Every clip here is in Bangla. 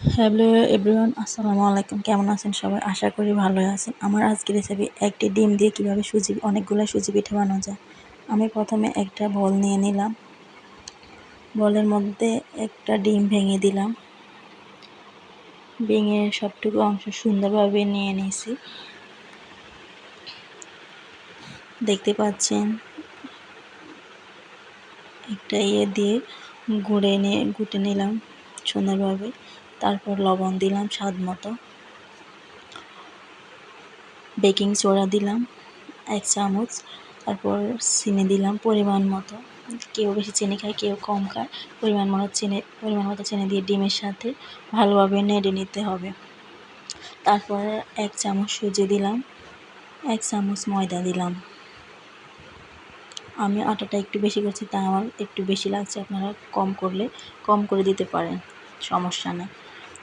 হ্যালো এভরিওয়ান, আসসালামু আলাইকুম। কেমন আছেন সবাই? আশা করি ভালোই আছেন। আমার আজকের রেসিপি একটি ডিম দিয়ে কীভাবে অনেকগুলো সুজি পিঠা বানানো যায়। আমি প্রথমে একটা বল নিয়ে নিলাম। বলের মধ্যে একটা ডিম ভেঙে দিলাম। ভেঙে সবটুকু অংশ সুন্দরভাবে নিয়ে নিয়েছি। দেখতে পাচ্ছেন একটা দিয়ে গুটে নিলাম সুন্দরভাবে। তারপর লবণ দিলাম স্বাদ মতো, বেকিং সোডা দিলাম 1 চামচ, তারপর চিনি দিলাম পরিমাণ মতো। কেউ বেশি চিনি খায়, কেউ কম খায়। পরিমাণ মতো চিনি দিয়ে ডিমের সাথে ভালোভাবে নেড়ে নিতে হবে। তারপর 1 চামচ সুজি দিলাম, 1 চামচ ময়দা দিলাম। আমি আটাটা একটু বেশি করছি, তাই আমার একটু বেশি লাগছে। আপনারা কম করে দিতে পারেন, সমস্যা নেই।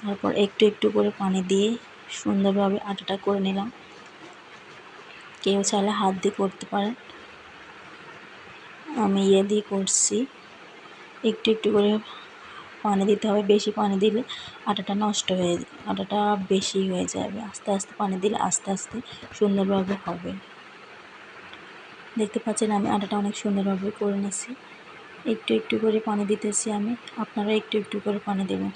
তারপর একটু একটু করে পানি দিয়ে সুন্দরভাবে আটাটা করে নিলাম। কেউ চাইলে হাত দিয়ে করতে পারেন, আমি দিয়ে করছি। একটু একটু করে পানি দিতে হবে। বেশি পানি দিলে আটাটা বেশি হয়ে যাবে। আস্তে আস্তে পানি দিলে আস্তে আস্তে সুন্দরভাবে হবে। দেখতে পাচ্ছেন আমি আটাটা অনেক সুন্দরভাবে করে নিয়েছি। একটু একটু করে পানি দিতেছি আমি, আপনারা একটু একটু করে পানি দেবেন।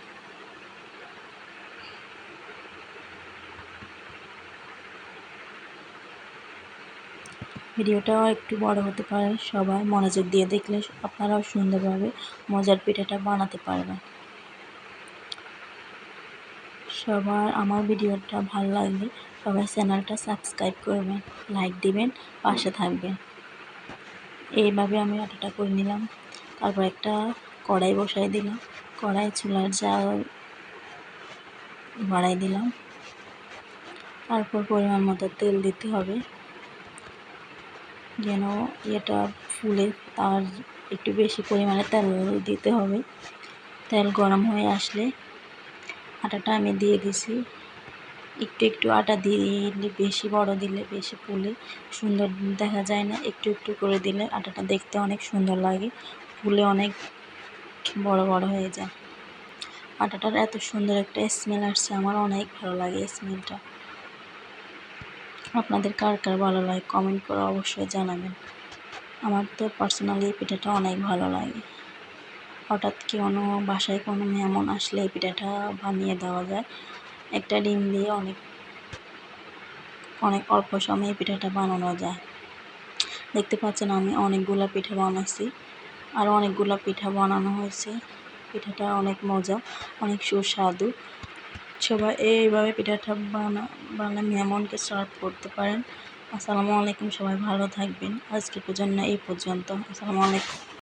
ভিডিওটাও একটু বড় হতে পারে, সবাই মনোযোগ দিয়ে দেখলে আপনারাও সুন্দরভাবে মজার পিঠাটা বানাতে পারবেন। সবার আমার ভিডিওটা ভালো লাগলে সবাই চ্যানেলটা সাবস্ক্রাইব করবেন, লাইক দিবেন, পাশে থাকবেন। এইভাবে আমি আটাটা করে নিলাম। তারপর একটা কড়াই বসাই দিলাম। কড়াই চুলার জাল বাড়াই দিলাম। তারপর পরিমাণ মতো তেল দিতে হবে, যেন এটা ফুলে। তার একটু বেশি পরিমাণে তেল দিতে হবে। তেল গরম হয়ে আসলে আটাটা আমি দিয়ে দিছি। একটু একটু আটা দিলে, বেশি বড় দিলে বেশি ফুলে সুন্দর দেখা যায় না। একটু একটু করে দিলে আটাটা দেখতে অনেক সুন্দর লাগে, ফুলে অনেক বড় বড় হয়ে যায়। আটাটার এত সুন্দর একটা স্মেল আসছে, আমার অনেক ভালো লাগে স্মেলটা। আপনাদের কার কার ভালো লাগে কমেন্ট করে অবশ্যই জানাবেন। আমার তো পার্সোনালি এই পিঠাটা অনেক ভালো লাগে। হঠাৎ বাসায় কোনো মেহমান আসলে এই পিঠাটা বানিয়ে দেওয়া যায়। একটা ডিম দিয়ে অনেক অল্প সময়ে পিঠাটা বানানো যায়। দেখতে পাচ্ছেন আমি অনেকগুলো পিঠা বানাচ্ছি, আর অনেকগুলো পিঠা বানানো হয়েছে। পিঠাটা অনেক মজা, অনেক সুস্বাদু। সবাই এইভাবে পিঠাটা বানালে মেহমানকে সার্ভ করতে পারেন। আসসালামু আলাইকুম, সবাই ভালো থাকবেন। আজকের জন্য এই পর্যন্ত। আসসালামু আলাইকুম।